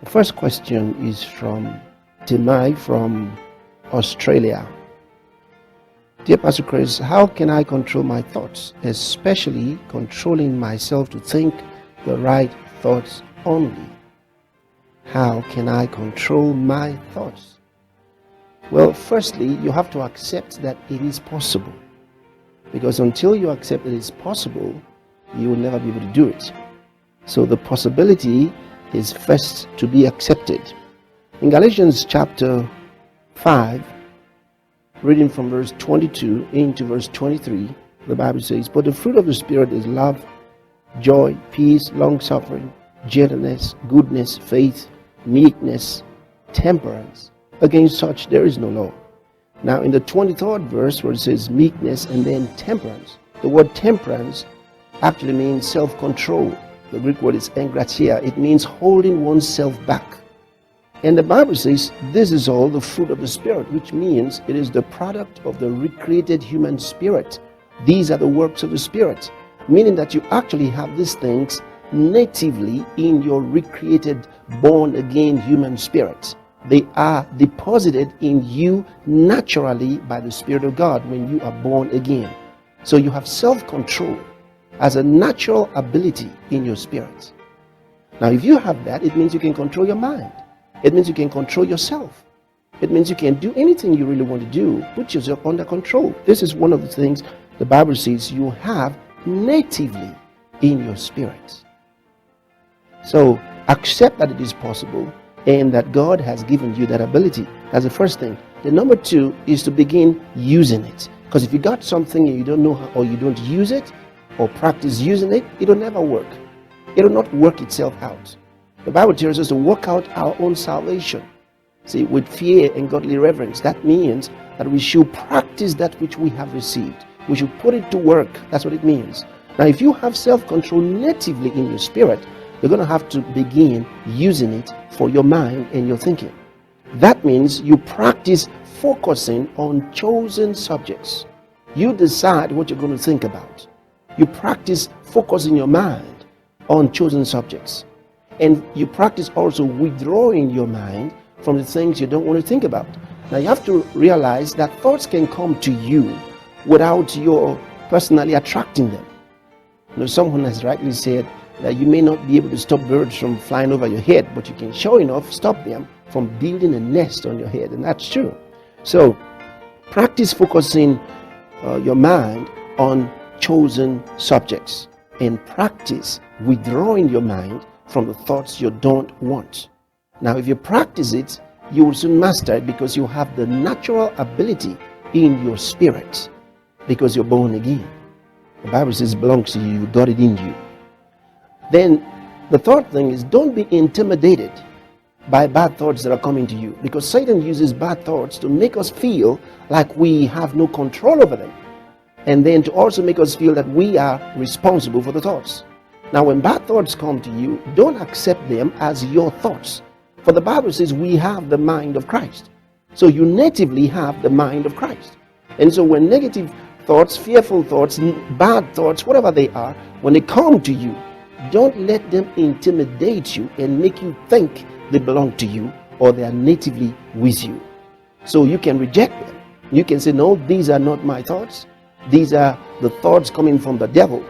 The first question is from Timai from Australia. Dear Pastor Chris, how can I control my thoughts, especially controlling myself to think the right thoughts only? How can I control my thoughts? Well, firstly, you have to accept that it is possible. Because until you accept that it's possible, you will never be able to do it. So the possibility is first to be accepted. In Galatians chapter 5, reading from verse 22 into verse 23, the Bible says, "But the fruit of the Spirit is love, joy, peace, long-suffering, gentleness, goodness, faith, meekness, temperance. Against such there is no law." Now in the 23rd verse where it says meekness and then temperance, the word temperance actually means self-control. The Greek word is engratia. It means holding oneself back. And the Bible says this is all the fruit of the Spirit, which means it is the product of the recreated human spirit. These are the works of the Spirit, meaning that you actually have these things natively in your recreated, born-again human spirit. They are deposited in you naturally by the Spirit of God when you are born again. So you have self-control as a natural ability in your spirit. Now if you have that, it means you can control your mind. It means you can control yourself. It means you can do anything you really want to do. Put yourself under control. This is one of the things the Bible says you have natively in your spirit. So accept that it is possible and that God has given you that ability. That's the first thing. The number two is to begin using it. Because if you got something and you don't know how, or you don't use it or practice using it, it will never work. It will not work itself out. The Bible tells us to work out our own salvation, see, with fear and godly reverence. That means that we should practice that which we have received. We should put it to work. That's what it means. Now, if you have self-control natively in your spirit, you're going to have to begin using it for your mind and your thinking. That means you practice focusing on chosen subjects. You decide what you're going to think about. You practice focusing your mind on chosen subjects. And you practice also withdrawing your mind from the things you don't want to think about. Now you have to realize that thoughts can come to you without your personally attracting them. You know, someone has rightly said that you may not be able to stop birds from flying over your head, but you can sure enough stop them from building a nest on your head, and that's true. So practice focusing your mind on chosen subjects, and practice withdrawing your mind from the thoughts you don't want. Now if you practice it, you will soon master it, because you have the natural ability in your spirit, because you're born again. The Bible says it belongs to you. You got it in you. Then the third thing is, don't be intimidated by bad thoughts that are coming to you, because Satan uses bad thoughts to make us feel like we have no control over them, and then to also make us feel that we are responsible for the thoughts. Now when bad thoughts come to you, don't accept them as your thoughts, for the Bible says we have the mind of Christ. So you natively have the mind of Christ. And so when negative thoughts, fearful thoughts, bad thoughts, whatever they are, when they come to you, don't let them intimidate you and make you think they belong to you or they are natively with you. So you can reject them. You can say, no, these are not my thoughts. These are the thoughts coming from the devil.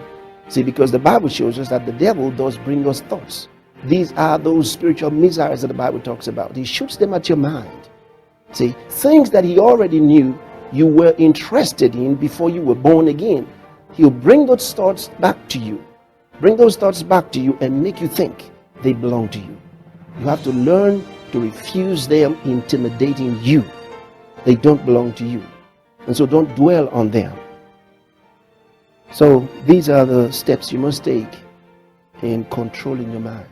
See, because the Bible shows us that the devil does bring us thoughts. These are those spiritual missiles that the Bible talks about. He shoots them at your mind. See, things that he already knew you were interested in before you were born again. He'll bring those thoughts back to you. Bring those thoughts back to you and make you think they belong to you. You have to learn to refuse them intimidating you. They don't belong to you. And so don't dwell on them. So these are the steps you must take in controlling your mind.